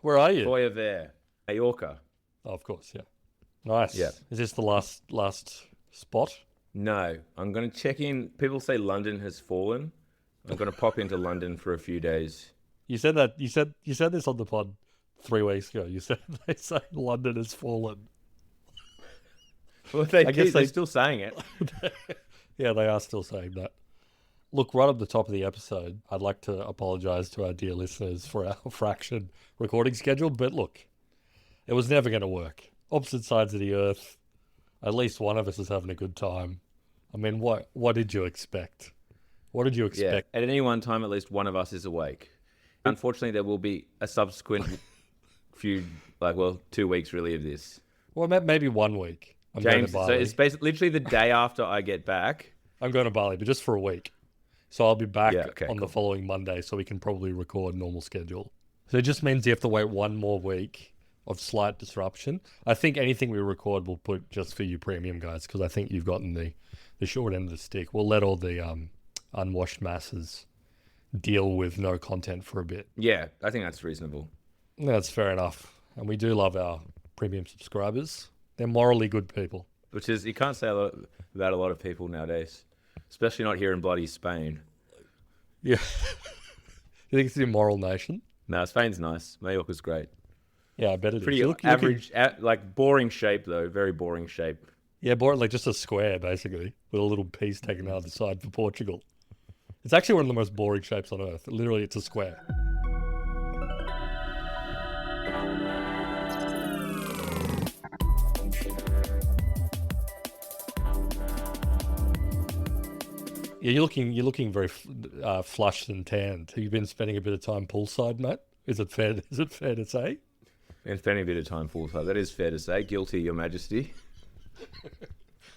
Where are you? Voy Vert, Mallorca. Oh, of course, yeah. Nice. Yeah. Is this the last spot? No, I'm going to check in. People say London has fallen. I'm going to pop into London for a few days. You said that. You said this on the pod 3 weeks ago. You said they say London has fallen. Well, I guess they're still saying it. Yeah, they are still saying that. Look, right up the top of the episode, I'd like to apologise to our dear listeners for our fraction recording schedule. But look, it was never going to work. Opposite sides of the earth. At least one of us is having a good time. I mean, what did you expect? What did you expect? Yeah, at any one time, at least one of us is awake. Unfortunately, there will be a subsequent 2 weeks really of this. Well, maybe 1 week. I'm going James, to Bali. so it's basically literally the day after I get back. I'm going to Bali, but just for a week. So I'll be back on the cool. following Monday, so we can probably record normal schedule. So it just means you have to wait 1 more week of slight disruption. I think anything we record we'll put just for you premium guys, because I think you've gotten the short end of the stick. We'll let all the unwashed masses deal with no content for a bit. Yeah, I think that's reasonable. That's fair enough. And we do love our premium subscribers. They're morally good people. Which is, you can't say about a lot of people nowadays, especially not here in bloody Spain. Yeah. You think it's an immoral nation? No, Spain's nice. Mallorca's great. Yeah, I bet it Pretty is. average, like boring shape though, very boring shape. Yeah, like just a square basically, with a little piece taken out of the side for Portugal. It's actually one of the most boring shapes on earth. Literally, it's a square. Yeah, you're looking very flushed and tanned. Have you been spending a bit of time poolside, mate? Is it fair to say? And spending a bit of time poolside. That is fair to say. Guilty, Your Majesty.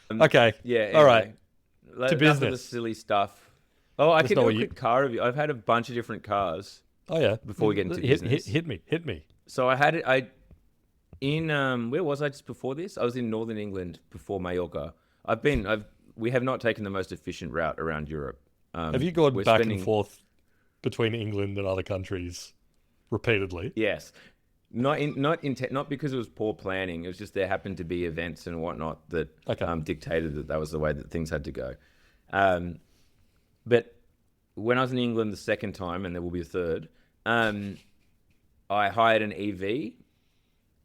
Okay. Yeah. Anyway, all right. To business. of the silly stuff. Oh, I That's can not do a what quick car review. I've had a bunch of different cars. Oh yeah. Before we get into business. Hit me. So I had it. Where was I just before this? I was in Northern England before Mallorca. We have not taken the most efficient route around Europe. Have you gone back and forth between England and other countries repeatedly? Yes. Not because it was poor planning. It was just there happened to be events and whatnot that dictated that was the way that things had to go. But when I was in England the second time, and there will be a third, I hired an EV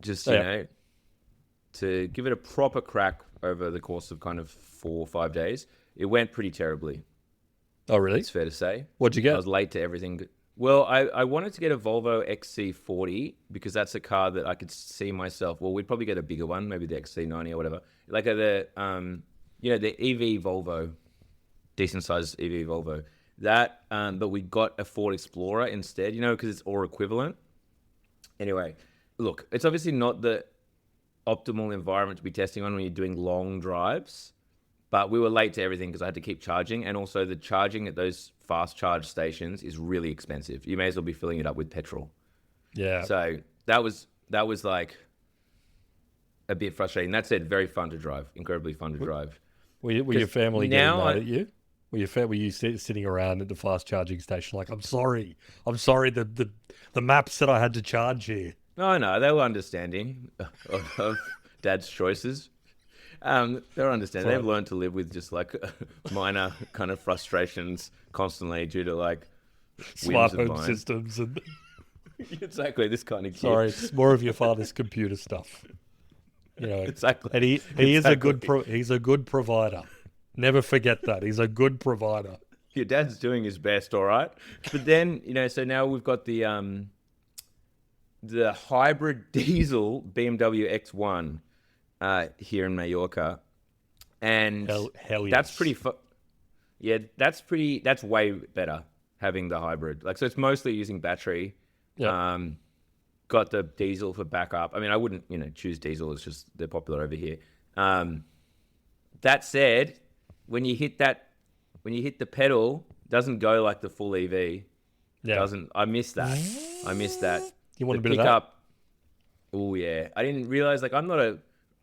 just, to give it a proper crack over the course of kind of 4 or 5 days. It went pretty terribly. Oh, really? It's fair to say. What'd you get? I was late to everything. Well, I wanted to get a Volvo XC40 because that's a car that I could see myself. Well, we'd probably get a bigger one, maybe the XC90 or whatever. Like the EV Volvo, decent sized EV Volvo. That, but we got a Ford Explorer instead, because it's all equivalent. Anyway, look, it's obviously not the optimal environment to be testing on when you're doing long drives, but we were late to everything because I had to keep charging, and also the charging at those fast charge stations is really expensive. You may as well be filling it up with petrol. Yeah. So that was like a bit frustrating. That said, very fun to drive, incredibly fun to drive. Were your family getting mad at you? Were you sitting around at the fast charging station like, I'm sorry, the map said I had to charge here? No, they were understanding of Dad's choices. They're understanding. They've learned to live with just like minor kind of frustrations constantly due to like smart home systems and exactly this kind of kid. Sorry, it's more of your father's computer stuff. Exactly. And he is a good provider. Never forget that. He's a good provider. Your dad's doing his best, all right. But then, so now we've got the hybrid diesel BMW X1 here in Mallorca, and hell yes. That's pretty. That's way better having the hybrid. Like, so it's mostly using battery. Yeah. Got the diesel for backup. I mean, I wouldn't, choose diesel. It's just they're popular over here. That said, when you hit the pedal, it doesn't go like the full EV. Yeah. Doesn't. I miss that. You want the a bit pickup, of that? Oh yeah. I didn't realize. Like, I'm not a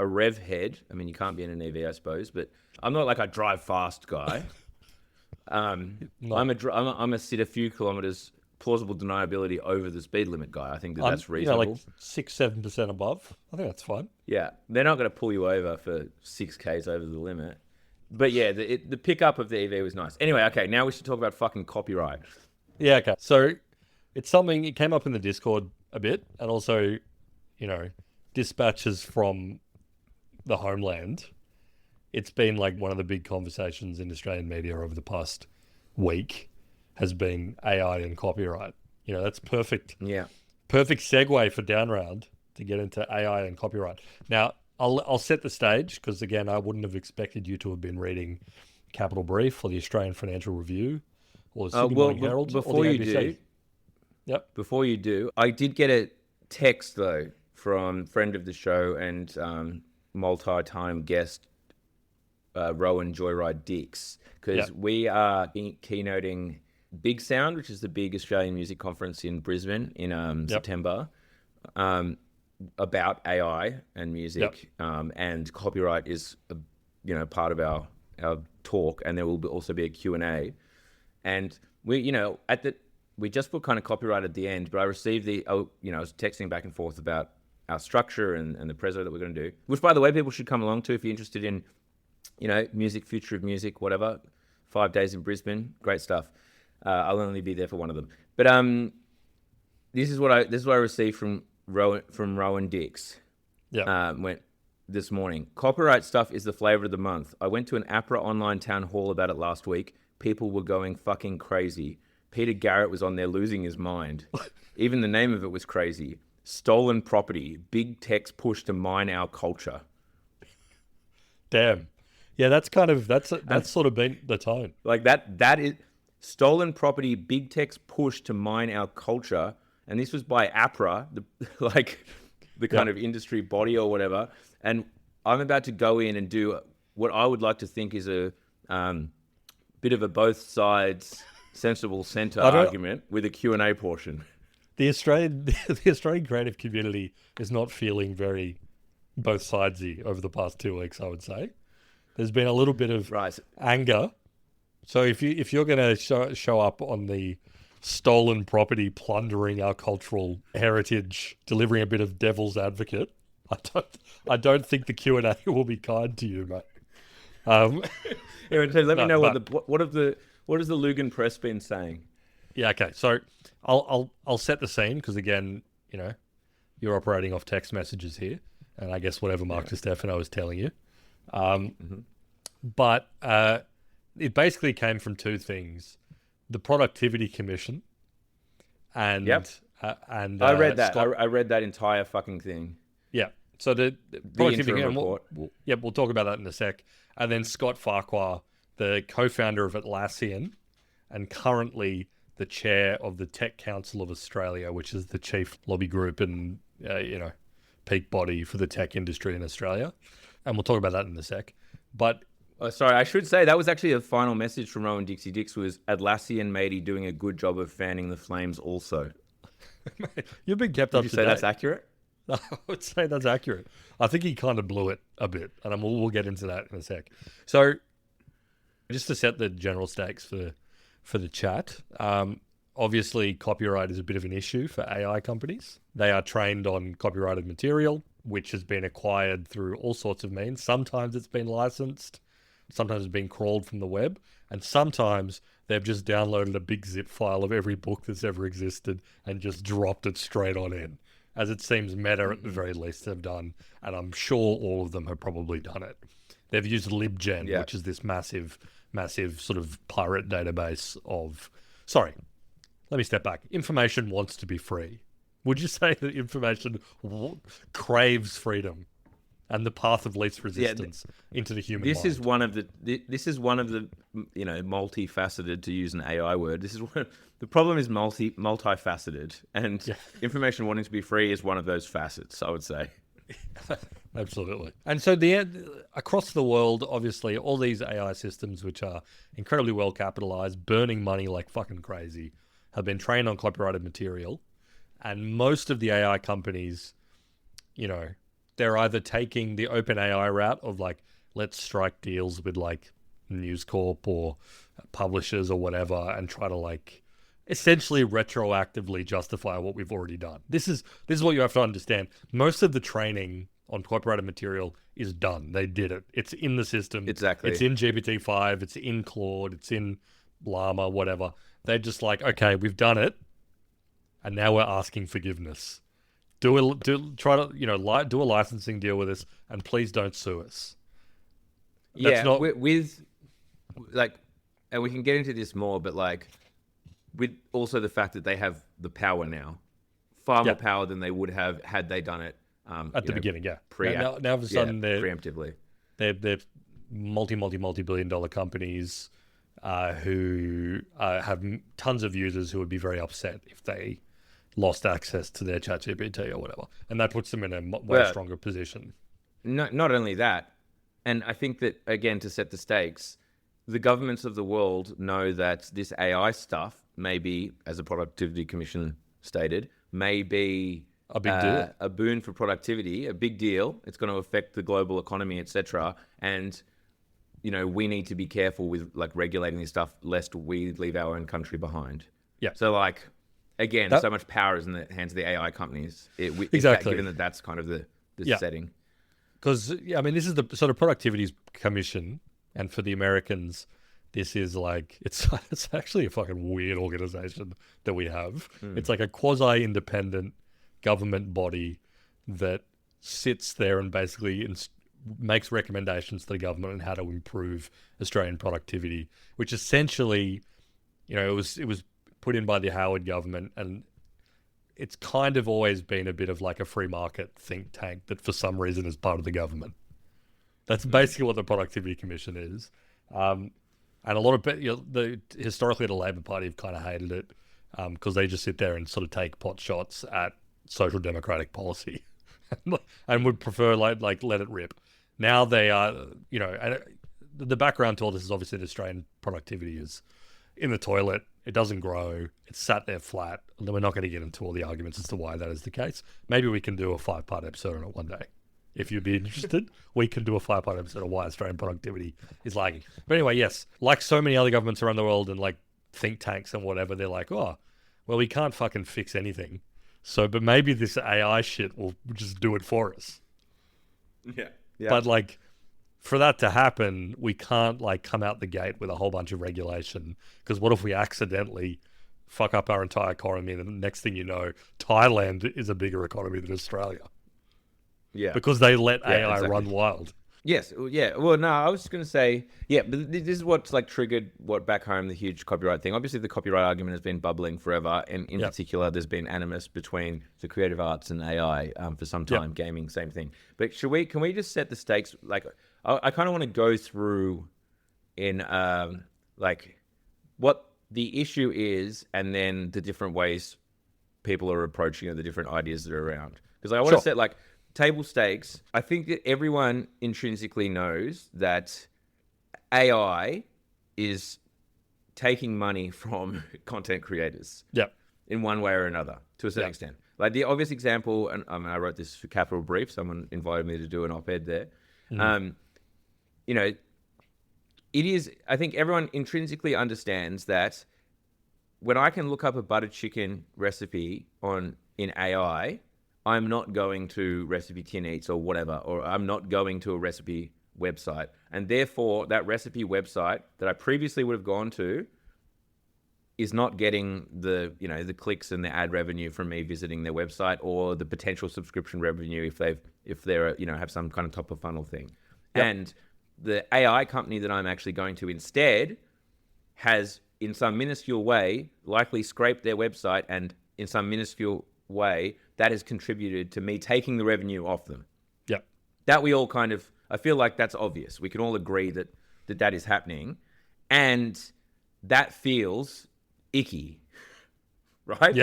rev head. I mean, you can't be in an EV, I suppose, but I'm not like a drive fast guy. I'm a sit a few kilometers plausible deniability over the speed limit guy. I think that's reasonable. Like 6-7% above. I think that's fine. Yeah, they're not going to pull you over for 6Ks over the limit. But yeah, the pickup of the EV was nice. Anyway, okay, now we should talk about fucking copyright. Yeah, okay. So it's something, it came up in the Discord a bit, and also, dispatches from the homeland. It's been like one of the big conversations in Australian media over the past week has been AI and copyright. That's perfect. Yeah. Perfect segue for Down Round to get into AI and copyright. Now, I'll set the stage because, again, I wouldn't have expected you to have been reading Capital Brief or the Australian Financial Review or the Sydney Morning Herald or the ABC. Before you do, I did get a text, though, from friend of the show and multi-time guest Rowan Joyride Dix, because we are keynoting Big Sound, which is the big Australian music conference in Brisbane in September, about AI and music, and copyright is part of our talk, and there will also be a Q&A, and we just put kind of copyright at the end, but I received I was texting back and forth about our structure and the preso that we're going to do, which, by the way, people should come along to if you're interested in music, future of music, whatever. 5 days in Brisbane, great stuff. I'll only be there for one of them. But this is what I received from Rowan Dix. Went this morning. Copyright stuff is the flavor of the month. I went to an APRA online town hall about it last week. People were going fucking crazy. Peter Garrett was on there losing his mind. Even the name of it was crazy. Stolen property. Big tech's push to mine our culture. Damn. Yeah, that's sort of been the tone. Like that is stolen property, big tech's push to mine our culture. And this was by APRA, the kind of industry body or whatever. And I'm about to go in and do what I would like to think is a bit of a both sides sensible center argument with a Q&A portion. The Australian creative community is not feeling very both sidesy over the past 2 weeks, I would say. There's been a little bit of anger. So if you're going to show up on the stolen property, plundering our cultural heritage, delivering a bit of devil's advocate, I don't think the Q&A will be kind to you, mate. Let me know what has the Lugan Press been saying. Yeah, okay. So I'll set the scene because, again, you're operating off text messages here, and I guess whatever Mark DiStefano is telling you. But it basically came from two things: the Productivity Commission, and I read that. I read that entire fucking thing. Yeah. So the Productivity Commission. We'll talk about that in a sec. And then Scott Farquhar, the co-founder of Atlassian, and currently the chair of the Tech Council of Australia, which is the chief lobby group and peak body for the tech industry in Australia. And we'll talk about that in a sec. But sorry, I should say that was actually a final message from Rowan Dixie Dix was Atlassian matey doing a good job of fanning the flames also. You've been kept up to date. Would you say that's accurate? I would say that's accurate. I think he kind of blew it a bit, and we'll get into that in a sec. So just to set the general stakes for the chat, obviously copyright is a bit of an issue for AI companies. They are trained on copyrighted material, which has been acquired through all sorts of means. Sometimes it's been licensed, sometimes it's been crawled from the web, and sometimes they've just downloaded a big zip file of every book that's ever existed and just dropped it straight on in, as it seems Meta at the very least have done, and I'm sure all of them have probably done it. They've used LibGen, which is this massive sort of pirate database of... Sorry, let me step back. Information wants to be free. Would you say that information craves freedom and the path of least resistance into the human mind? This is one of the multifaceted, to use an AI word. The problem is multifaceted, and information wanting to be free is one of those facets, I would say. Absolutely. And so across the world, obviously, all these AI systems, which are incredibly well capitalized, burning money like fucking crazy, have been trained on copyrighted material. And most of the AI companies, they're either taking the OpenAI route of let's strike deals with News Corp or publishers or whatever and try to essentially retroactively justify what we've already done. This is what you have to understand. Most of the training on copyrighted material is done. They did it. It's in the system. Exactly. It's in GPT-5. It's in Claude. It's in Llama, whatever. They're just like, okay, we've done it, and now we're asking forgiveness. Try to do a licensing deal with us, and please don't sue us. That's not with like, and we can get into this more, but like, with also the fact that they have the power now, far more power than they would have had they done it at the beginning. Yeah, now all of a sudden preemptively, they're multi-billion-dollar companies who have tons of users who would be very upset if they lost access to their ChatGPT or whatever, and that puts them in a way stronger position. Not only that, and I think that, again, to set the stakes, the governments of the world know that this AI stuff may be, as the Productivity Commission stated, may be a big deal, a boon for productivity, a big deal. It's going to affect the global economy, etc. And we need to be careful with like regulating this stuff, lest we leave our own country behind. Yeah. So like, again, so much power is in the hands of the AI companies. Exactly. Given that that's kind of the setting. Because this is the sort of Productivity Commission, and for the Americans, this is like it's actually a fucking weird organization that we have. It's like a quasi-independent government body that sits there and basically makes recommendations to the government on how to improve Australian productivity, which essentially, it was put in by the Howard government, and it's kind of always been a bit of like a free market think tank that for some reason is part of the government. That's basically what the Productivity Commission is. And a lot of historically the Labor Party have kind of hated it because they just sit there and sort of take pot shots at social democratic policy and would prefer like let it rip. Now they are, and the background to all this is obviously the Australian productivity is in the toilet. It doesn't grow. It's sat there flat. And we're not going to get into all the arguments as to why that is the case. Maybe we can do a 5-part episode on it one day. If you'd be interested, we can do a 5-part episode of why Australian productivity is lagging. But anyway, yes, like so many other governments around the world and like think tanks and whatever, they're like, oh, well, we can't fucking fix anything. But maybe this AI shit will just do it for us. Yeah. But like, for that to happen, we can't like come out the gate with a whole bunch of regulation, because what if we accidentally fuck up our entire economy and the next thing you know, Thailand is a bigger economy than Australia? Yeah. Because they let AI run wild. Yes. Yeah. Well, no, I was just going to say, but this is what's like triggered what back home, the huge copyright thing. Obviously, the copyright argument has been bubbling forever. And in particular, there's been animus between the creative arts and AI for some time. Gaming, same thing. But can we just set the stakes? Like, I kind of want to go through in like what the issue is and then the different ways people are approaching it, the different ideas that are around. Because I want to set like table stakes. I think that everyone intrinsically knows that AI is taking money from content creators. In one way or another, to a certain extent. Like the obvious example, and I wrote this for Capital Brief. Someone invited me to do an op-ed there. It is, I think everyone intrinsically understands that when I can look up a butter chicken recipe in AI, I'm not going to Recipe Tin Eats or whatever, or I'm not going to a recipe website. And therefore, that recipe website that I previously would have gone to is not getting the clicks and the ad revenue from me visiting their website, or the potential subscription revenue if they're have some kind of top of funnel thing. And the AI company that I'm actually going to instead has, in some minuscule way, likely scraped their website, and in some minuscule way, that has contributed to me taking the revenue off them. That we all I feel like that's obvious. We can all agree that is happening, and that feels icky, right?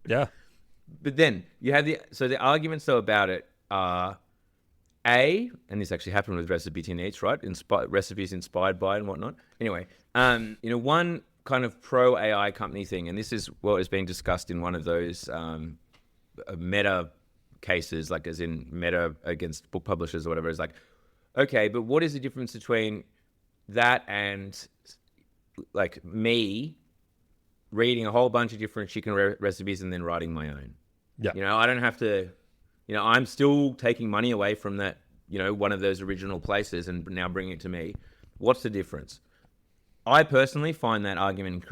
But then you have the arguments though about it are and this actually happened with Recipe Tin Eats, right? Recipes inspired by and whatnot. Anyway, one kind of pro AI company thing, and this is what is being discussed in one of those Meta cases, like as in Meta against book publishers or whatever, is like, okay, but what is the difference between that and like me reading a whole bunch of different chicken recipes and then writing my own. Yeah. I don't have to, I'm still taking money away from that, one of those original places and now bringing it to me. What's the difference? I personally find that argument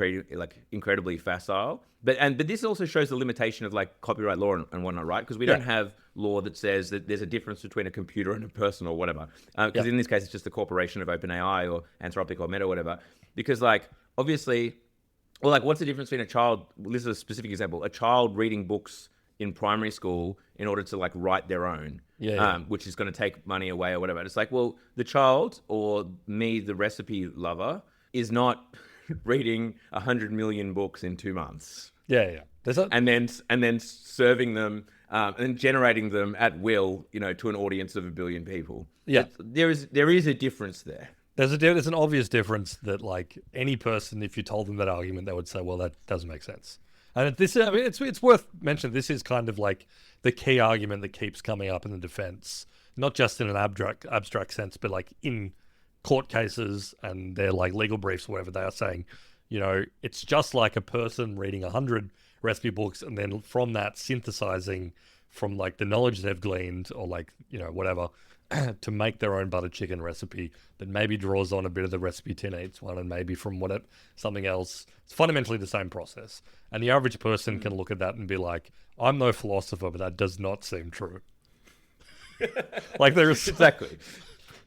incredibly facile, but this also shows the limitation of like copyright law and whatnot, right? Because we don't have law that says that there's a difference between a computer and a person or whatever. Because in this case, it's just the corporation of OpenAI or Anthropic or Meta or whatever. Because like obviously, well, like what's the difference between a child? This is a specific example: a child reading books in primary school in order to like write their own, which is going to take money away or whatever. It's like, well, the child or me, the recipe lover, is not reading 100 million books in 2 months. Yeah. And then serving them and generating them at will, to an audience of 1 billion people. Yeah. There is a difference there. There's an obvious difference that like any person, if you told them that argument, they would say, well, that doesn't make sense. And it's worth mentioning. This is kind of like the key argument that keeps coming up in the defense, not just in an abstract sense, but like in court cases and their like legal briefs or whatever. They are saying, it's just like a person reading 100 recipe books and then from that synthesizing from like the knowledge they've gleaned or like, whatever, to make their own butter chicken recipe that maybe draws on a bit of the recipe 10 eats one and maybe from something else. It's fundamentally the same process. And the average person can look at that and be like, I'm no philosopher, but that does not seem true. Like there's exactly.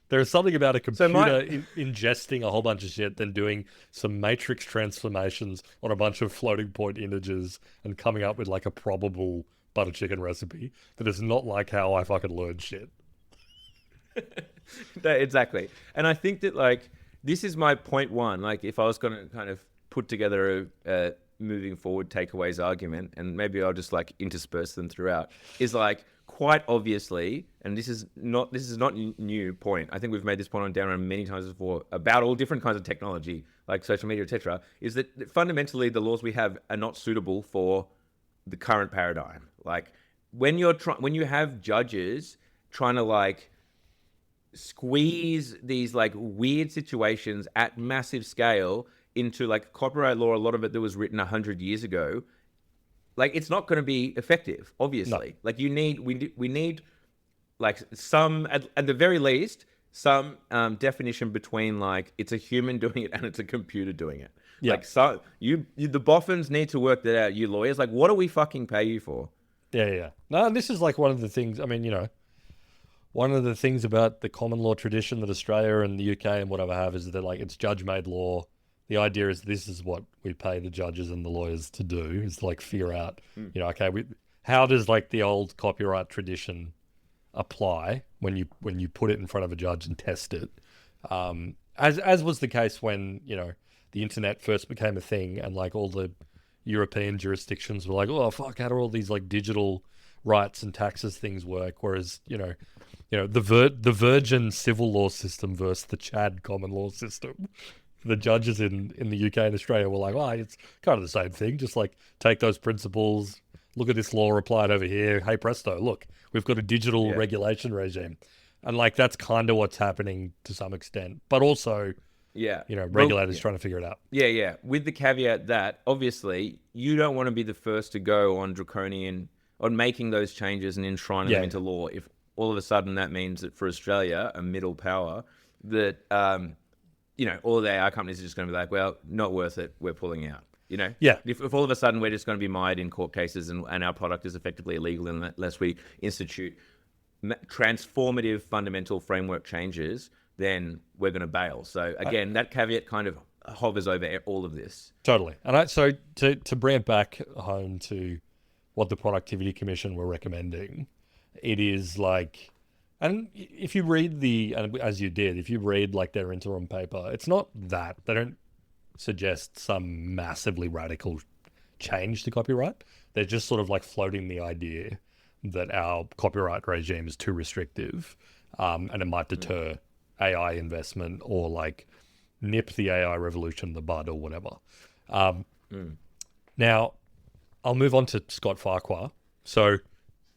There's something about a computer ingesting a whole bunch of shit, then doing some matrix transformations on a bunch of floating point integers and coming up with like a probable butter chicken recipe that is not like how I fucking learn shit. Exactly. And I think that like this is my point one. Like if I was going to kind of put together a moving forward takeaways argument, and maybe I'll just like intersperse them throughout, is like quite obviously, and this is not new point. I think we've made this point on Down Around many times before about all different kinds of technology like social media, etc. Is that fundamentally the laws we have are not suitable for the current paradigm. Like when you have judges trying to like squeeze these like weird situations at massive scale into like copyright law, a lot of it that was written 100 years ago, like it's not going to be effective, obviously. No. Like we need like some, at the very least, some definition between like it's a human doing it and it's a computer doing it. Yeah. Like so the boffins need to work that out, you lawyers. Like what do we fucking pay you for? Yeah. No, this is like one of the things, I mean, one of the things about the common law tradition that Australia and the UK and whatever have is that like it's judge-made law. The idea is this is what we pay the judges and the lawyers to do, is like figure out, how does like the old copyright tradition apply when you put it in front of a judge and test it, as was the case when the internet first became a thing and like all the European jurisdictions were like, oh fuck, how do all these like digital rights and taxes things work? Whereas the virgin civil law system versus the Chad common law system. The judges in the UK and Australia were like, well, it's kind of the same thing. Just like take those principles, look at this law applied over here. Hey, presto, look, we've got a digital regulation regime. And like, that's kind of what's happening to some extent. But also, regulators trying to figure it out. Yeah. With the caveat that obviously you don't want to be the first to go on making those changes and enshrining them into law. If all of a sudden that means that for Australia, a middle power, that, all the AI companies are just going to be like, well, not worth it. We're pulling out, Yeah. If all of a sudden we're just going to be mired in court cases and our product is effectively illegal unless we institute transformative fundamental framework changes, then we're going to bail. So again, that caveat kind of hovers over all of this. Totally. And so to bring it back home to what the Productivity Commission were recommending, it is like, and if you read as you did, if you read like their interim paper, it's not that they don't suggest some massively radical change to copyright. They're just sort of like floating the idea that our copyright regime is too restrictive, and it might deter AI investment or like nip the AI revolution in the bud or whatever. Now, I'll move on to Scott Farquhar. So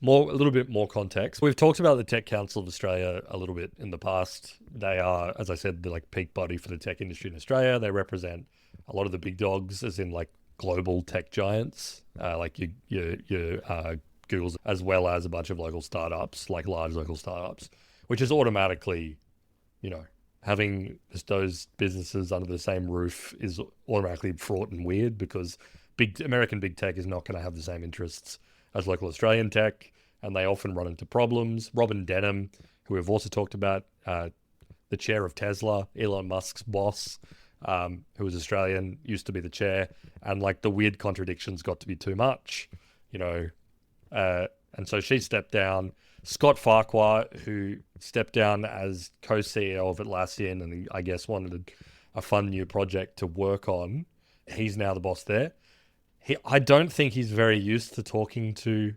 a little bit more context. We've talked about the Tech Council of Australia a little bit in the past. They are, as I said, the like peak body for the tech industry in Australia. They represent a lot of the big dogs, as in like global tech giants, like your Googles, as well as a bunch of local startups, like large local startups, which is automatically, having those businesses under the same roof is automatically fraught and weird because American big tech is not going to have the same interests as local Australian tech, and they often run into problems. Robin Denham, who we've also talked about, the chair of Tesla, Elon Musk's boss, who was Australian, used to be the chair, and like the weird contradictions got to be too much, and so she stepped down. Scott Farquhar, who stepped down as co-CEO of Atlassian and I guess wanted a fun new project to work on, he's now the boss there. I don't think he's very used to talking to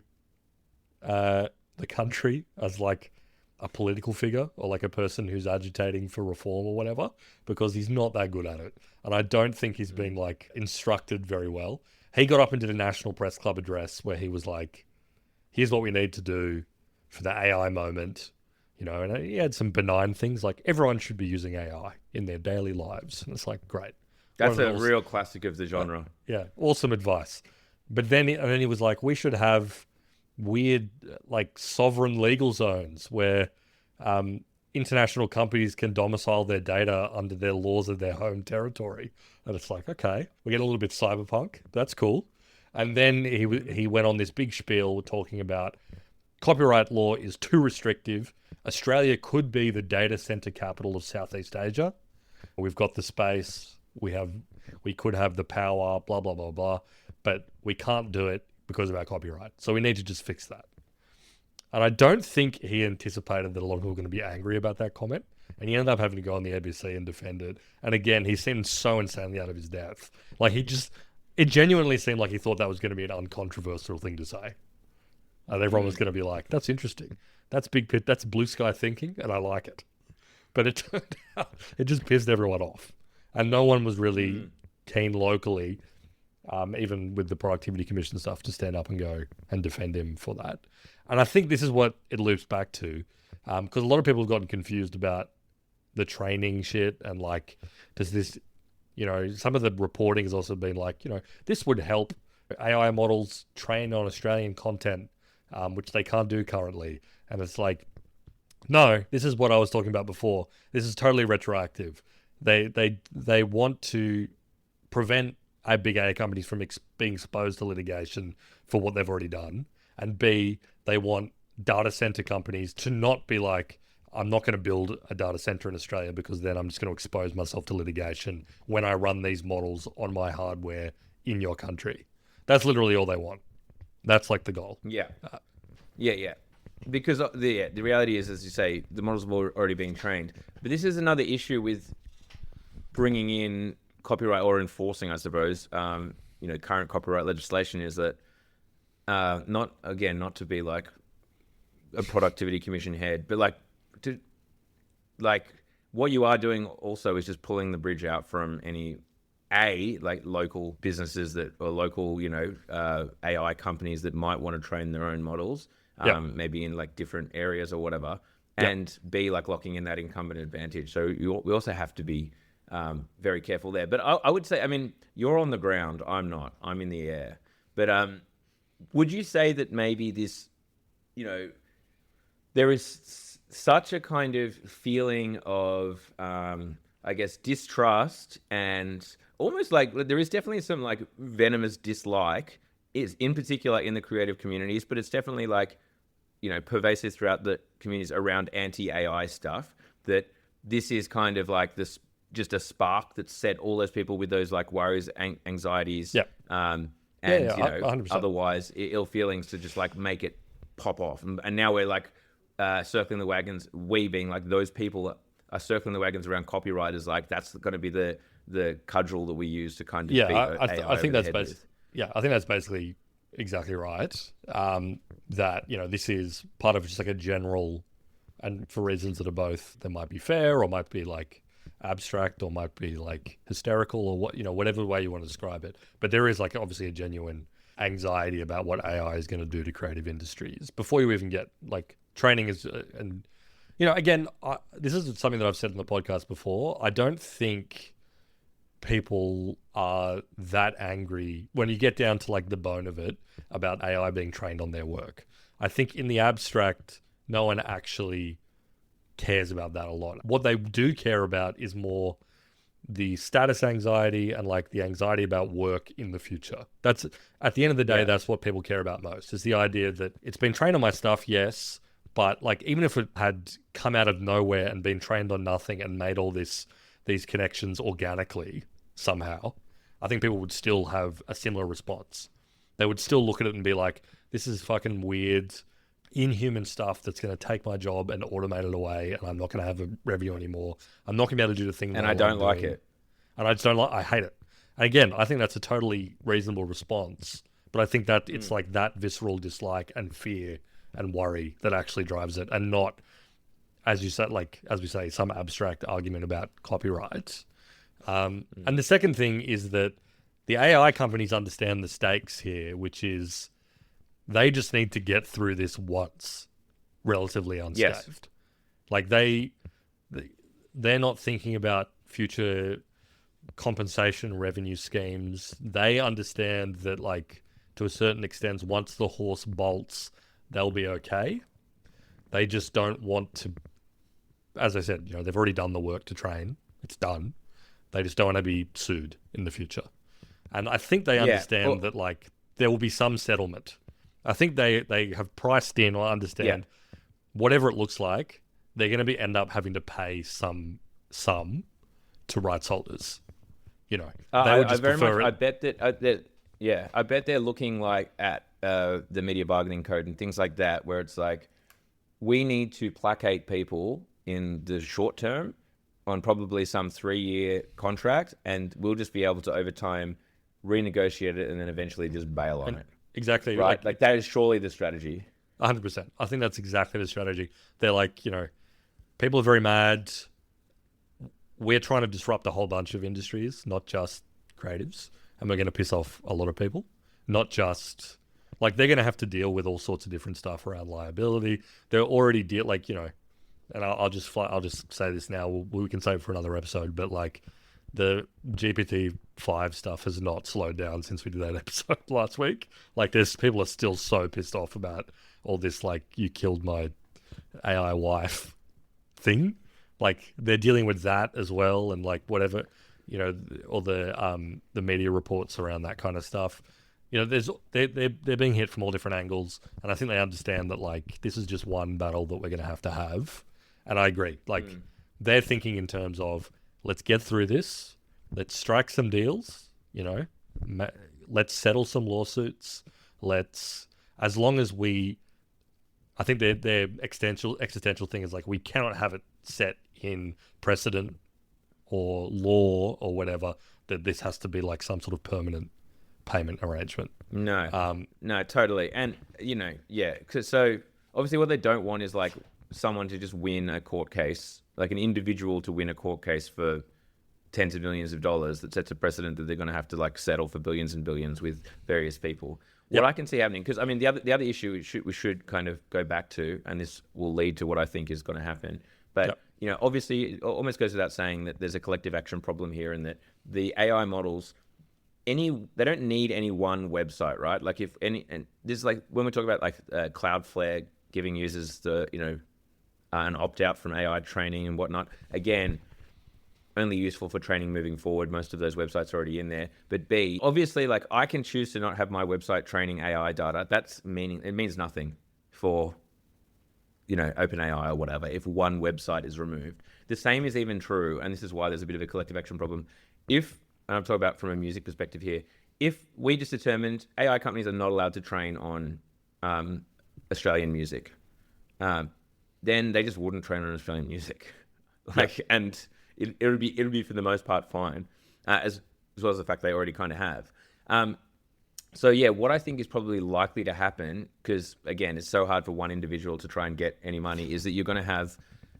the country as like a political figure or like a person who's agitating for reform or whatever, because he's not that good at it. And I don't think he's been like instructed very well. He got up into the National Press Club address where he was like, here's what we need to do for the AI moment, and he had some benign things like everyone should be using AI in their daily lives. And it's like, great. That's a real classic of the genre. Yeah, awesome advice. But then he was like, we should have weird, like sovereign legal zones where international companies can domicile their data under their laws of their home territory. And it's like, okay, we get a little bit cyberpunk. That's cool. And then he went on this big spiel talking about copyright law is too restrictive. Australia could be the data center capital of Southeast Asia. We've got the space. We could have the power, blah, blah, blah, blah. But we can't do it because of our copyright. So we need to just fix that. And I don't think he anticipated that a lot of people were going to be angry about that comment. And he ended up having to go on the ABC and defend it. And again, he seemed so insanely out of his depth. Like it genuinely seemed like he thought that was going to be an uncontroversial thing to say. And everyone was going to be like, that's interesting. That's that's blue sky thinking, and I like it. But it turned out, it just pissed everyone off. And no one was really keen locally, even with the Productivity Commission stuff, to stand up and go and defend him for that. And I think this is what it loops back to, because a lot of people have gotten confused about the training shit and like, does this, some of the reporting has also been like, this would help AI models train on Australian content, which they can't do currently. And it's like, no, this is what I was talking about before. This is totally retroactive. They want to prevent big AI companies from being exposed to litigation for what they've already done. And B, they want data center companies to not be like, I'm not going to build a data center in Australia because then I'm just going to expose myself to litigation when I run these models on my hardware in your country. That's literally all they want. That's like the goal. Yeah. Yeah. Because the reality is, as you say, the models have already been trained. But this is another issue with bringing in copyright or enforcing, I suppose, current copyright legislation is that not to be like a productivity commission head, but what you are doing also is just pulling the bridge out from any local businesses or local AI companies that might want to train their own models, maybe in like different areas or whatever, and B, like locking in that incumbent advantage. So we also have to be very careful there. But I would say, I mean, you're on the ground. I'm not. I'm in the air. But would you say that maybe this, there is such a kind of feeling of, I guess, distrust and almost like there is definitely some like venomous dislike is in particular in the creative communities, but it's definitely like, pervasive throughout the communities around anti-AI stuff, that this is kind of like this, just a spark that set all those people with those like worries, anxieties, and 100%. Otherwise ill feelings to just like make it pop off. And now we're like circling the wagons, we being like those people are circling the wagons around copywriters, like that's going to be the cudgel that we use to kind of beat AI I think over that's basically exactly right. That this is part of just like a general, and for reasons that are both, they might be fair or might be like abstract or might be like hysterical or what, whatever way you want to describe it. But there is like obviously a genuine anxiety about what AI is going to do to creative industries before you even get like training is and again, this is something that I've said in the podcast before. I don't think people are that angry when you get down to like the bone of it about AI being trained on their work. I think in the abstract, no one actually cares about that a lot. What they do care about is more the status anxiety and like the anxiety about work in the future. That's at the end of the day, that's what people care about most, is the idea that it's been trained on my stuff, yes, but like even if it had come out of nowhere and been trained on nothing and made all these connections organically somehow, I think people would still have a similar response. They would still look at it and be like, this is fucking weird, inhuman stuff that's going to take my job and automate it away, and I'm not going to have a revenue anymore. I'm not going to be able to do the thing that And I don't like it. And I just don't like, I hate it. And again, I think that's a totally reasonable response, but I think that it's like that visceral dislike and fear and worry that actually drives it, and not, as you said, like, as we say, some abstract argument about copyright. And the second thing is that the AI companies understand the stakes here, which is they just need to get through this once relatively unscathed. Yes. Like they're not thinking about future compensation revenue schemes. They understand that, like, to a certain extent, once the horse bolts, they'll be okay. They just don't want to, as I said, you know, they've already done the work to train. It's done. They just don't want to be sued in the future. And I think they understand that, like, there will be some settlement. I think they have priced in or understand whatever it looks like, they're going to end up having to pay some to rights holders. You know, they would just prefer it. I bet they're looking like at the media bargaining code and things like that, where it's like, we need to placate people in the short term on probably some 3-year contract, and we'll just be able to over time renegotiate it and then eventually just bail on it. Exactly. Right? Like that is surely the strategy. 100%. I think that's exactly the strategy. They're like, you know, people are very mad. We're trying to disrupt a whole bunch of industries, not just creatives. And we're going to piss off a lot of people. Not just, like, they're going to have to deal with all sorts of different stuff around liability. They're already like, you know, and I'll just say this now. We can save it for another episode, but like, the GPT-5 stuff has not slowed down since we did that episode last week. Like, people are still so pissed off about all this, like, you killed my AI wife thing. Like, they're dealing with that as well, and like whatever, you know, all the media reports around that kind of stuff. You know, they're being hit from all different angles, and I think they understand that, like, this is just one battle that we're going to have. And I agree. Like, they're thinking in terms of, let's get through this. Let's strike some deals. You know, let's settle some lawsuits. As long as I think their existential thing is like, we cannot have it set in precedent or law or whatever that this has to be like some sort of permanent payment arrangement. No, no, totally. And, you know, so obviously what they don't want is like someone to just win a court case, like an individual to win a court case for tens of millions of dollars that sets a precedent that they're going to have to like settle for billions and billions with various people. What I can see happening, because I mean the other issue we should kind of go back to, and this will lead to what I think is going to happen. But you know, obviously, it almost goes without saying that there's a collective action problem here, and that the AI models, they don't need any one website, right? Like and this is like when we talk about like Cloudflare giving users the, you know, an opt out from AI training and whatnot. Again, only useful for training moving forward. Most of those websites are already in there. But B, obviously, like, I can choose to not have my website training AI data. It means nothing for, you know, OpenAI or whatever if one website is removed. The same is even true, and this is why there's a bit of a collective action problem. And I'm talking about from a music perspective here, if we just determined AI companies are not allowed to train on Australian music, then they just wouldn't train on Australian music. And it'll be for the most part fine, as well as the fact they already kind of have. So yeah, what I think is probably likely to happen, because again, it's so hard for one individual to try and get any money, is that you're going to have,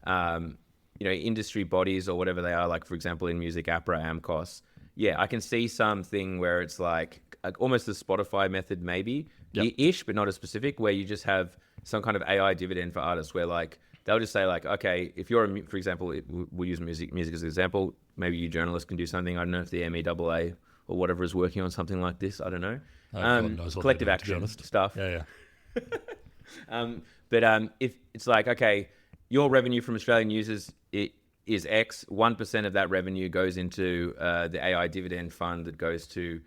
you know, industry bodies or whatever they are, like for example in music, APRA, AMCOS. Yeah, I can see something where it's like almost the Spotify method, maybe ish, but not as specific, where you just have some kind of AI dividend for artists where like they'll just say like, okay, if you're for example, we'll use music as an example. Maybe you journalists can do something. I don't know if the MEAA or whatever is working on something like this. I don't know. God knows what Collective they're doing, to be action honest. stuff. Yeah. But if it's like, okay, your revenue from Australian users is X, 1% of that revenue goes into the AI dividend fund that goes to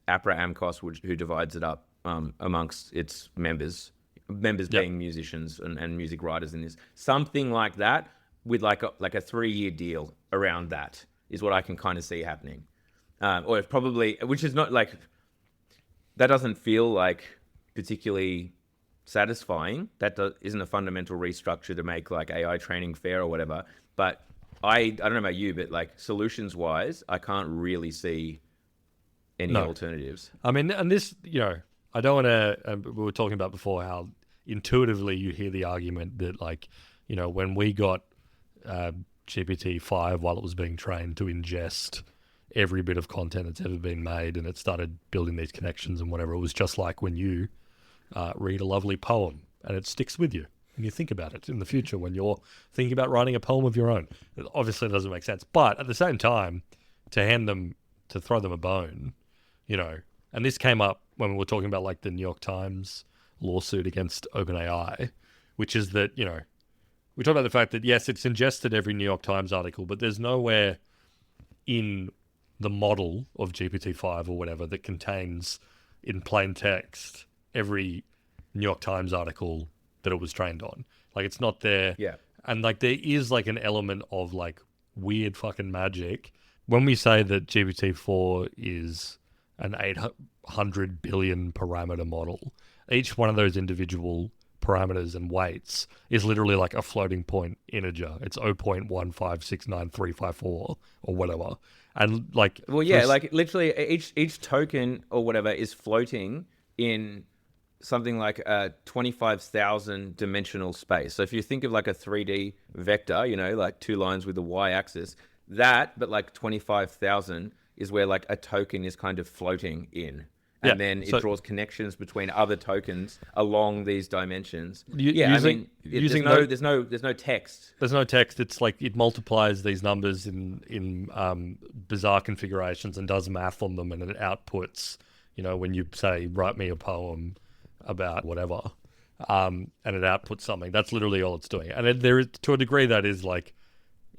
APRA AMCOS, who divides it up amongst its members being musicians and music writers in this. Something like that with like a 3-year deal around that is what I can kind of see happening. Or it's probably, which is not like, that doesn't feel like particularly satisfying. That isn't a fundamental restructure to make like AI training fair or whatever. But I don't know about you, but like solutions wise, I can't really see any alternatives. I mean, and this, I don't want to, we were talking about before how intuitively you hear the argument that like, when we got GPT-5 while it was being trained to ingest every bit of content that's ever been made and it started building these connections and whatever, it was just like when you read a lovely poem and it sticks with you and you think about it in the future when you're thinking about writing a poem of your own. It obviously doesn't make sense, but at the same time, to throw them a bone, and this came up when we were talking about like the New York Times lawsuit against OpenAI, which is that, we talk about the fact that yes, it's ingested every New York Times article, but there's nowhere in the model of GPT-5 or whatever that contains in plain text every New York Times article that it was trained on. Like it's not there. Yeah. And like there is like an element of like weird fucking magic. When we say that GPT-4 is an 800 billion parameter model, each one of those individual parameters and weights is literally like a floating point integer. It's 0.1569354 or whatever. And like, well, yeah, like literally each token or whatever is floating in something like a 25,000 dimensional space. So if you think of like a 3D vector, like two lines with the y-axis, but like 25,000 is where like a token is kind of floating in. And then it draws connections between other tokens along these dimensions. There's no text. There's no text. It's like it multiplies these numbers in bizarre configurations and does math on them, and it outputs. When you say write me a poem about whatever, and it outputs something. That's literally all it's doing. And there is, to a degree, that is like,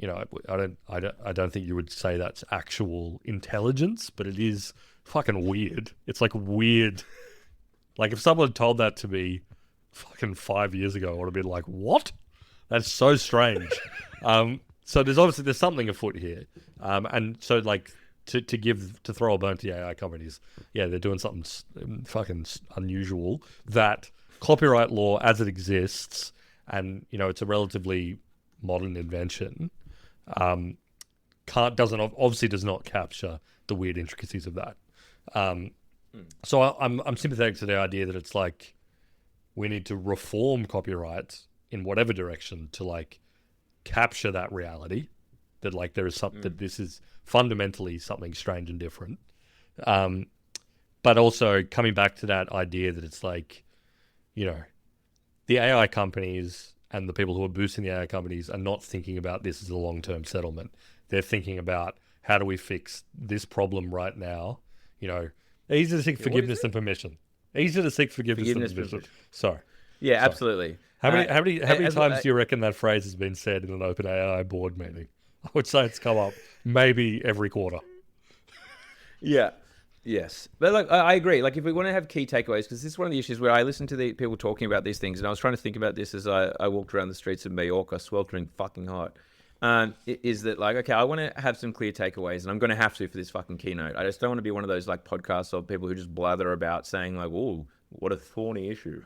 I don't think you would say that's actual intelligence, but it is fucking weird. It's like weird. Like if someone told that to me fucking 5 years ago, I would have been like, what? That's so strange. So there's something afoot here. And so like to throw a bone to the AI companies, they're doing something fucking unusual that copyright law as it exists, and it's a relatively modern invention, obviously does not capture the weird intricacies of that. So I'm sympathetic to the idea that it's like we need to reform copyright in whatever direction to like capture that reality that like there is something that this is fundamentally something strange and different. But also coming back to that idea that it's like, the AI companies and the people who are boosting the AI companies are not thinking about this as a long-term settlement. They're thinking about how do we fix this problem right now. Easier to seek forgiveness than permission. Easier to seek forgiveness than permission. Sorry. Yeah, absolutely. How many times do you reckon that phrase has been said in an OpenAI board meeting? I would say it's come up maybe every quarter. Yeah. Yes. But like, I agree. Like if we want to have key takeaways, because this is one of the issues where I listen to the people talking about these things, and I was trying to think about this as I walked around the streets of Mallorca, sweltering fucking hot. Is that like, okay, I want to have some clear takeaways, and I'm going to have to for this fucking keynote. I just don't want to be one of those like podcasts of people who just blather about saying like, "Oh, what a thorny issue."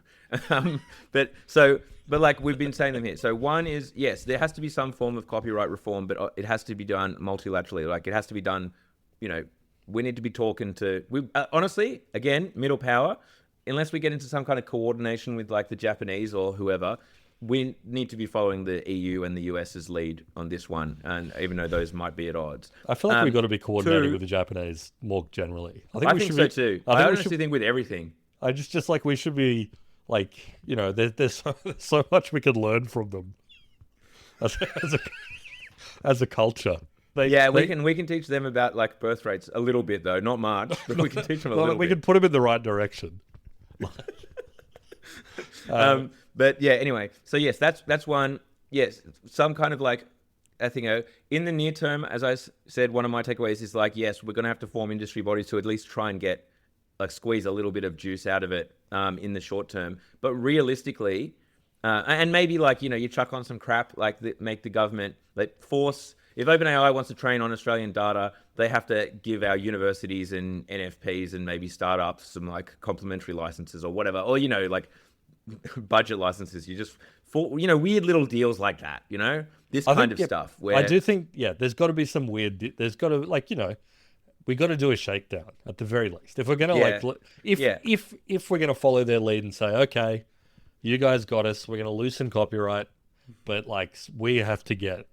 But like we've been saying them here. So one is, yes, there has to be some form of copyright reform, but it has to be done multilaterally. Like it has to be done, we need to be talking to, honestly, again, middle power, unless we get into some kind of coordination with like the Japanese or whoever, we need to be following the EU and the US's lead on this one, and even though those might be at odds. I feel like we've got to be coordinating with the Japanese more generally. I think so too. I honestly think with everything. I just like we should be Like, you know, there's so much we could learn from them as, as a as a culture. Yeah, They we can teach them about like birth rates a little bit though, not much, but we can teach them a well, little we bit. can put them in the right direction. But yeah, anyway, so yes, that's one. Yes, some kind of like, I think in the near term, as I said, one of my takeaways is like, yes, we're going to have to form industry bodies to at least try and get like squeeze a little bit of juice out of it in the short term. But realistically, and maybe like, you know, you chuck on some crap like make the government like force. If OpenAI wants to train on Australian data, they have to give our universities and NFPs and maybe startups some like complimentary licenses or whatever, or you know, like budget licenses. You just for you know weird little deals like that. You know, this I kind think, of yeah, stuff. Where I do think, yeah, there's got to be some weird. There's got to, like, you know, we got to do a shakedown at the very least. If we're gonna yeah, if we're gonna follow their lead and say, okay, you guys got us, we're gonna loosen copyright, but like we have to get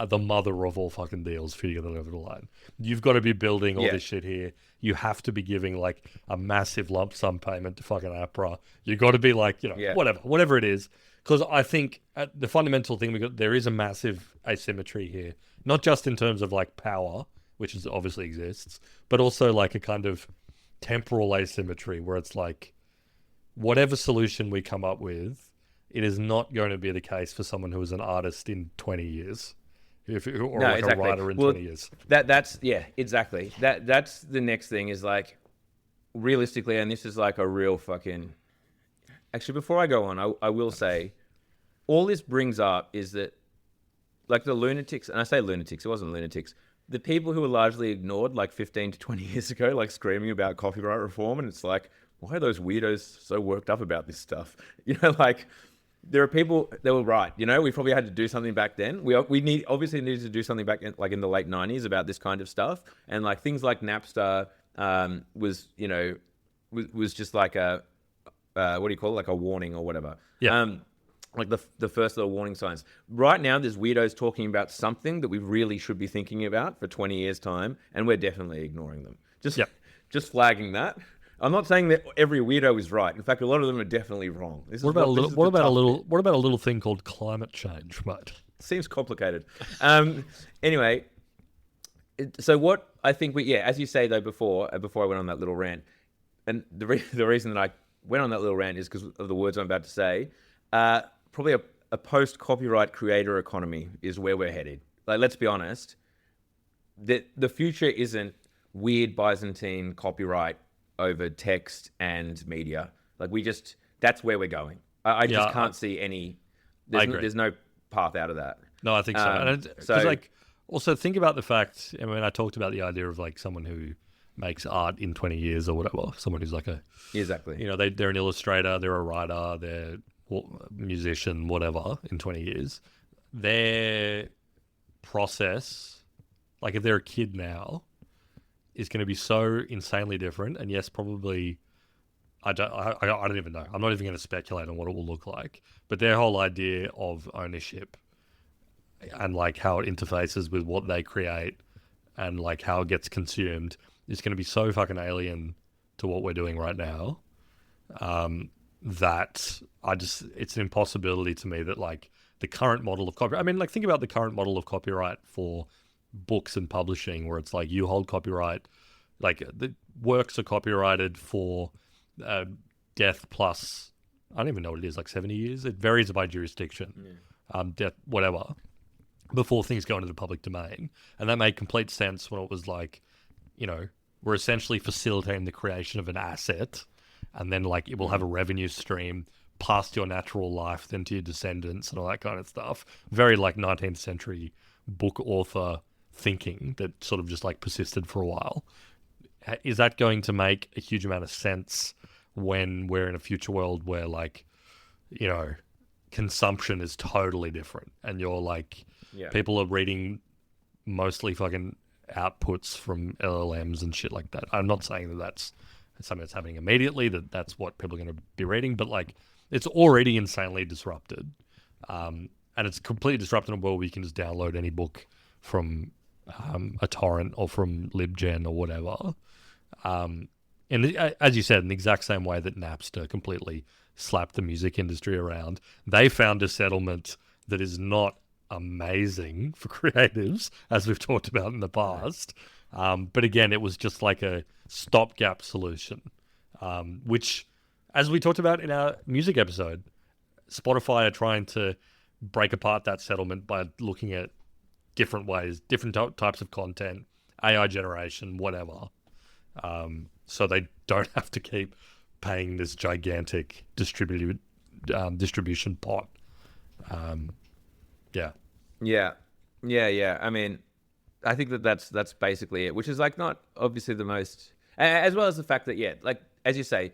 the mother of all fucking deals for you to get it over the line. You've got to be building all yeah, this shit here. You have to be giving like a massive lump sum payment to fucking APRA. You got to be like, you know, yeah, whatever it is. Because I think the fundamental thing there is a massive asymmetry here, not just in terms of like power, which is obviously exists, but also like a kind of temporal asymmetry where it's like whatever solution we come up with, it is not going to be the case for someone who is an artist in 20 years. Or no, like exactly. a writer in Well, 20 years. that's yeah, exactly. That's the next thing is like realistically, and this is like a real fucking. Actually, before I go on, I will say, all this brings up is that, like the lunatics, and I say lunatics, it wasn't lunatics, the people who were largely ignored like 15 to 20 years ago, like screaming about copyright reform, and it's like, why are those weirdos so worked up about this stuff? You know, like there are people that were right. You know, we probably had to do something back then. We obviously needed to do something back in, like in the late 90s about this kind of stuff, and like things like Napster was you know was just like a what do you call it, like a warning or whatever. Yeah. Like the first little warning signs. Right now, there's weirdos talking about something that we really should be thinking about for 20 years' time, and we're definitely ignoring them. Yep. Just flagging that. I'm not saying that every weirdo is right. In fact, a lot of them are definitely wrong. What about a little thing called climate change, mate? Seems complicated. Anyway, so what I think as you say though before I went on that little rant, and the reason that I went on that little rant is because of the words I'm about to say. Probably a post-copyright creator economy is where we're headed. Like, let's be honest, the future isn't weird Byzantine copyright over text and media. Like that's where we're going. I just can't see any. There's no path out of that. No, I think so. And so, like, also think about the fact. I mean, I talked about the idea of like someone who makes art in 20 years or whatever. Someone who's like exactly. You know, they're an illustrator, they're a writer, they're a musician, whatever. In 20 years, their process, like if they're a kid now, is going to be so insanely different. And yes, probably I don't even know. I'm not even going to speculate on what it will look like. But their whole idea of ownership and like how it interfaces with what they create and like how it gets consumed is going to be so fucking alien to what we're doing right now. That it's an impossibility to me that like the current model of copyright. I mean, like think about the current model of copyright for books and publishing, where it's like you hold copyright, like the works are copyrighted for death plus, I don't even know what it is, like 70 years. It varies by jurisdiction, death, whatever, before things go into the public domain. And that made complete sense when it was like, you know, we're essentially facilitating the creation of an asset, and then like it will have a revenue stream past your natural life, then to your descendants and all that kind of stuff. Very like 19th century book author thinking that sort of just like persisted for a while. Is that going to make a huge amount of sense when we're in a future world where like, you know, consumption is totally different and you're like, people are reading mostly fucking outputs from LLMs and shit like that. I'm not saying that that's something that's happening immediately, that's what people are going to be reading, but like it's already insanely disrupted. And it's completely disrupted in a world where you can just download any book from a torrent or from LibGen or whatever. as you said, in the exact same way that Napster completely slapped the music industry around, they found a settlement that is not amazing for creatives, as we've talked about in the past. But again, it was just like a stopgap solution, which, as we talked about in our music episode, Spotify are trying to break apart that settlement by looking at different ways, different types of content, AI generation, whatever. So they don't have to keep paying this gigantic distribution pot. Yeah. Yeah. I mean, I think that's basically it, which is like not obviously the most, as well as the fact that like as you say,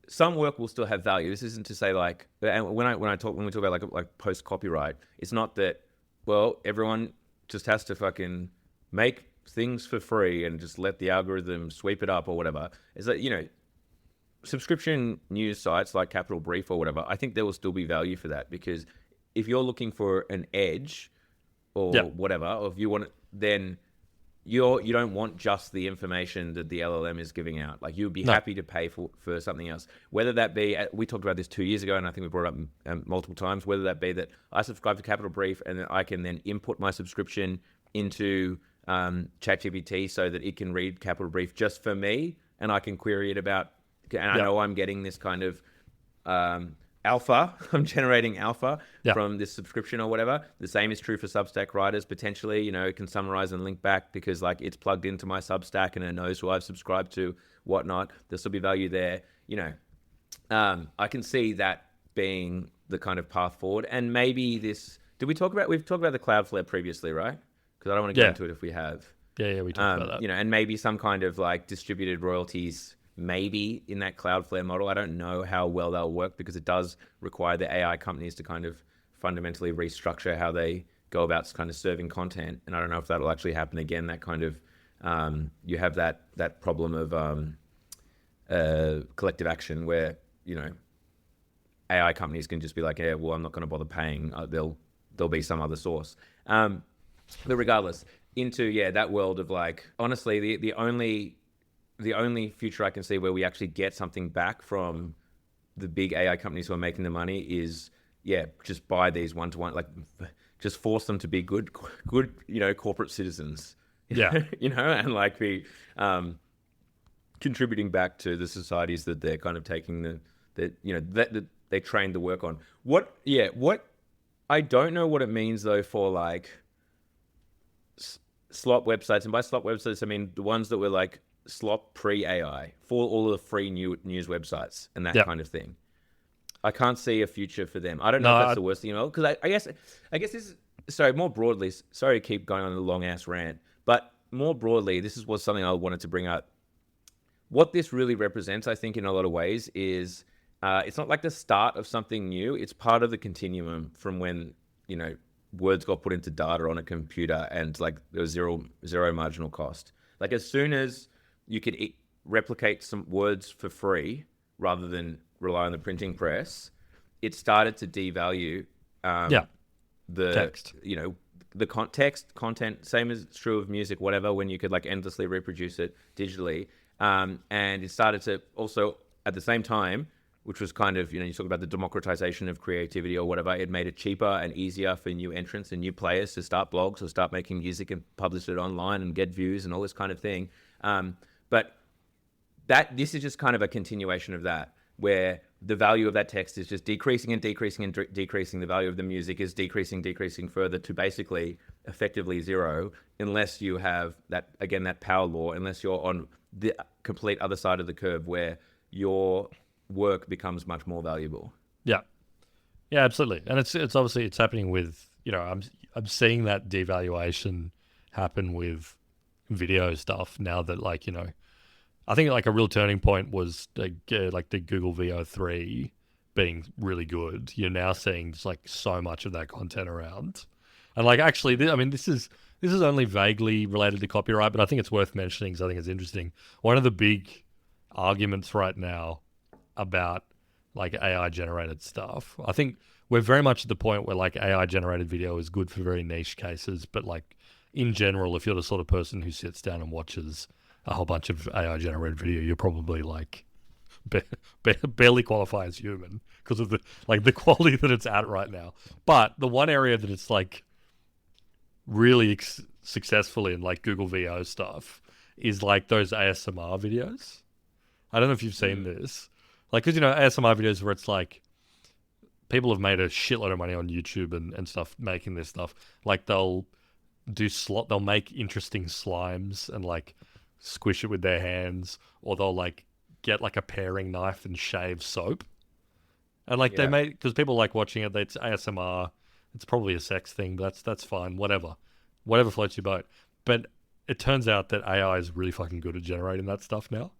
some work will still have value. This isn't to say like, and when we talk about like post copyright, it's not that, well, everyone just has to fucking make things for free and just let the algorithm sweep it up or whatever. Is that, subscription news sites like Capital Brief or whatever, I think there will still be value for that, because if you're looking for an edge or whatever, or if you want it, then you don't want just the information that the LLM is giving out. Like, you'd be happy to pay for something else. Whether that be, we talked about this 2 years ago, and I think we brought it up multiple times, whether that be that I subscribe to Capital Brief and then I can then input my subscription into ChatGPT so that it can read Capital Brief just for me, and I can query it about, and I know I'm getting this kind of alpha, I'm generating alpha from this subscription or whatever. The same is true for Substack writers, potentially. It can summarize and link back because like it's plugged into my Substack and it knows who I've subscribed to, whatnot. There'll still be value there. I can see that being the kind of path forward. And maybe this, we've talked about the Cloudflare previously, right? Because I don't want to get into it if we have. Yeah, we talked about that. And maybe some kind of like distributed royalties, maybe in that Cloudflare model. I don't know how well that'll work, because it does require the AI companies to kind of fundamentally restructure how they go about kind of serving content. And I don't know if that'll actually happen again. That kind of, you have that problem of collective action where, AI companies can just be like, yeah, well, I'm not going to bother paying. There'll be some other source. But regardless, into that world of like, honestly, the only future I can see where we actually get something back from the big AI companies who are making the money is, just buy these one-to-one, like just force them to be good, corporate citizens. And like be contributing back to the societies that they're kind of taking that they trained the work on. What I don't know what it means though for like slop websites, and by slop websites I mean the ones that were like slop pre-AI, for all of the free news websites and that kind of thing. I can't see a future for them. I don't know if that's the worst thing in the world, because I guess this is, sorry, more broadly, sorry to keep going on a long-ass rant, but more broadly, this was something I wanted to bring up. What this really represents, I think, in a lot of ways is it's not like the start of something new. It's part of the continuum from when, words got put into data on a computer and like there was zero marginal cost. Like, as soon as you could replicate some words for free rather than rely on the printing press, it started to devalue the text. The content. Same as true of music, whatever. When you could like endlessly reproduce it digitally, and it started to also at the same time, which was kind of, you talk about the democratization of creativity or whatever. It made it cheaper and easier for new entrants and new players to start blogs or start making music and publish it online and get views and all this kind of thing. But this is just kind of a continuation of that, where the value of that text is just decreasing and decreasing and decreasing. The value of the music is decreasing further to basically effectively zero, unless you have that power law, unless you're on the complete other side of the curve where your work becomes much more valuable. Yeah, absolutely. And it's obviously it's happening with, I'm seeing that devaluation happen with video stuff now that I think like a real turning point was like the Google VO3 being really good. You're now seeing just like so much of that content around, and like actually, this is only vaguely related to copyright, but I think it's worth mentioning because I think it's interesting. One of the big arguments right now about like AI generated stuff, I think we're very much at the point where like AI generated video is good for very niche cases, but like in general, if you're the sort of person who sits down and watches a whole bunch of AI generated video, you're probably like barely qualify as human because of the quality that it's at right now. But the one area that it's like really successful in, like Google VO stuff, is like those ASMR videos. I don't know if you've seen this, like, because ASMR videos where it's like people have made a shitload of money on YouTube and stuff making this stuff. Like they'll make interesting slimes and like squish it with their hands, or they'll like get like a paring knife and shave soap. And like they make, because people like watching it, it's ASMR. It's probably a sex thing, but that's fine. Whatever floats your boat. But it turns out that AI is really fucking good at generating that stuff now,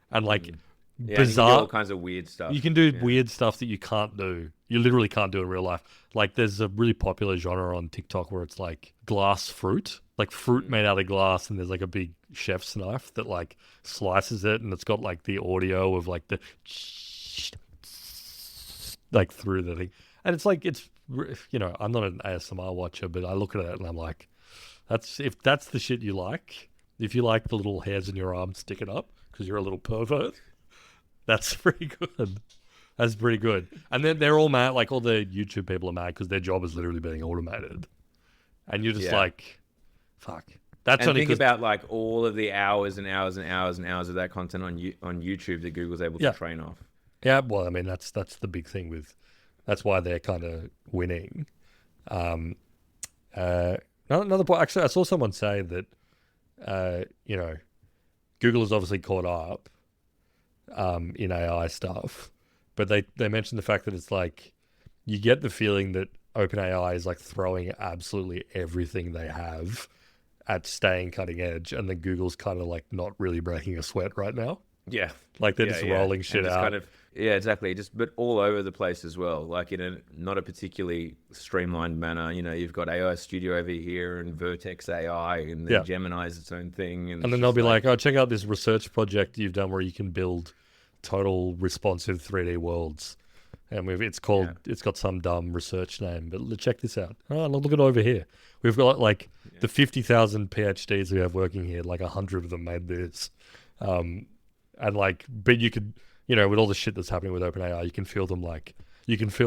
and like bizarre, you can do all kinds of weird stuff. You can do weird stuff that you can't do. You literally can't do in real life. Like there's a really popular genre on TikTok where it's like glass fruit, like fruit made out of glass, and there's like a big chef's knife that like slices it, and it's got like the audio of like the like through the thing. And it's like, I'm not an ASMR watcher, but I look at it and I'm like, if that's the shit you like, if you like the little hairs in your arm sticking up because you're a little pervert, that's pretty good. That's pretty good. And then they're all mad, like all the YouTube people are mad because their job is literally being automated. And you're just like, fuck. That's and only think about like all of the hours and hours and hours and hours of that content on YouTube that Google's able to train off. Yeah, well, I mean, that's the big thing that's why they're kind of winning. Another point, actually, I saw someone say that, Google has obviously caught up in AI stuff, but they mentioned the fact that it's like, you get the feeling that OpenAI is like throwing absolutely everything they have at staying cutting edge, and then Google's kind of like not really breaking a sweat right now. Yeah. Like they're just rolling shit out. Kind of, exactly. But all over the place as well. Like in a not a particularly streamlined manner. You've got AI Studio over here and Vertex AI, and then Gemini is its own thing. And then they'll be like, oh, check out this research project you've done where you can build total responsive 3D worlds. And it's got some dumb research name, but check this out. Oh, look at over here. We've got like the 50,000 PhDs we have working here, like 100 of them made this. And like, but you could, with all the shit that's happening with OpenAI, you can feel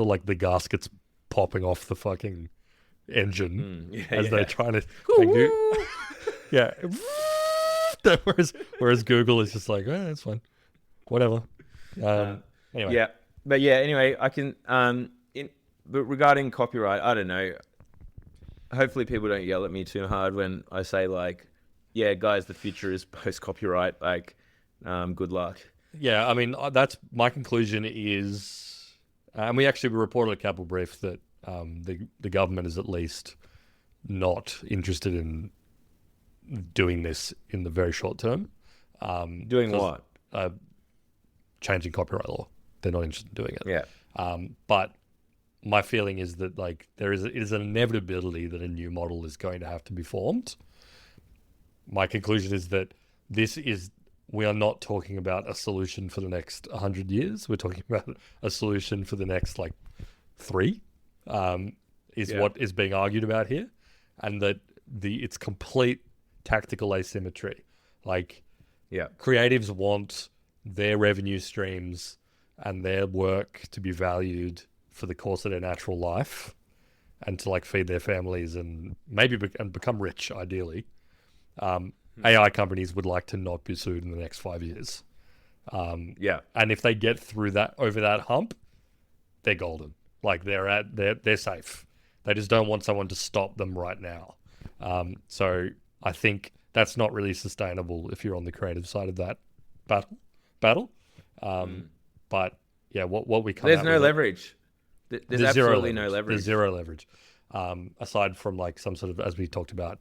like the gaskets popping off the fucking engine as they're trying to whereas Google is just like, it's fine, whatever. Anyway. Yeah. But anyway, I can, but regarding copyright, I don't know. Hopefully people don't yell at me too hard when I say like, yeah, guys, the future is post-copyright. Like, good luck. Yeah, I mean, that's my conclusion is, and we actually reported at Capital Brief that the government is at least not interested in doing this in the very short term. Doing what? Changing copyright law. They're not interested in doing it. Yeah. But my feeling is that like it is an inevitability that a new model is going to have to be formed. My conclusion is that we are not talking about a solution for the next 100 years. We're talking about a solution for the next like 3, what is being argued about here, and that it's complete tactical asymmetry. Like, creatives want their revenue streams and their work to be valued for the course of their natural life, and to like feed their families and maybe become rich, ideally. AI companies would like to not be sued in the next 5 years. And if they get through over that hump, they're golden. Like they're safe. They just don't want someone to stop them right now. So I think that's not really sustainable if you're on the creative side of that battle. But yeah, what we come there's out no with leverage. There's absolutely no leverage. There's zero leverage. Aside from like some sort of, as we talked about,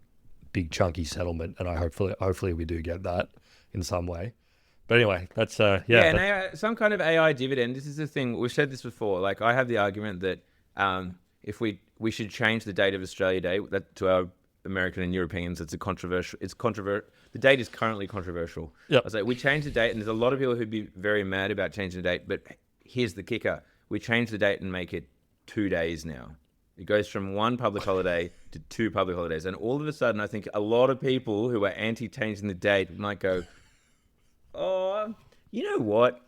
big chunky settlement, and hopefully we do get that in some way. But anyway, that's some kind of AI dividend. This is the thing, we've said this before. Like, I have the argument that if we should change the date of Australia Day, that to our American and Europeans, it's controversial. The date is currently controversial. Yep. I was like, we change the date, and there's a lot of people who'd be very mad about changing the date. But here's the kicker: we change the date and make it 2 days now. It goes from one public holiday to 2 public holidays. And all of a sudden, I think a lot of people who are anti-changing the date might go, oh, you know what?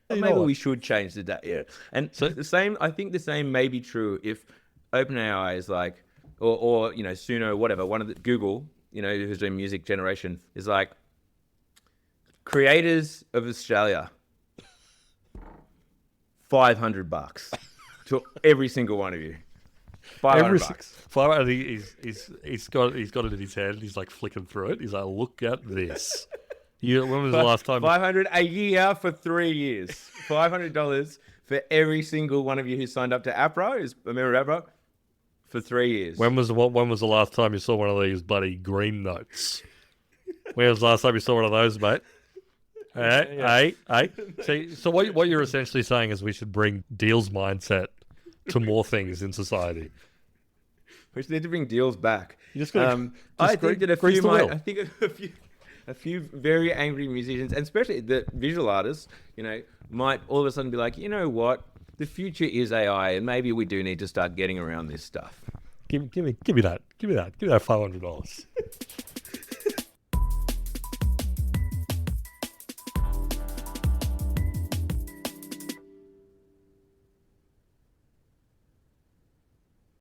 Maybe we should change the date. Yeah. And so I think the same may be true if OpenAI is like, or Suno, whatever, one of the Google, who's doing music generation, is like, creators of Australia, $500 to every single one of you. $500. He's got it in his hand. He's like flicking through it. He's like, look at this. When was the last time? $500 a year for 3 years. $500 for every single one of you who signed up to APRA, is a member of APRA, for 3 years. When was the last time you saw one of these bloody green notes? When was the last time you saw one of those, mate? Hey. See, so what you're essentially saying is we should bring Deal's mindset to more things in society. We need to bring Deals back. You just gotta, I think that a few very angry musicians, and especially the visual artists, might all of a sudden be like, you know what? The future is AI, and maybe we do need to start getting around this stuff. Give me that. Give me that $500.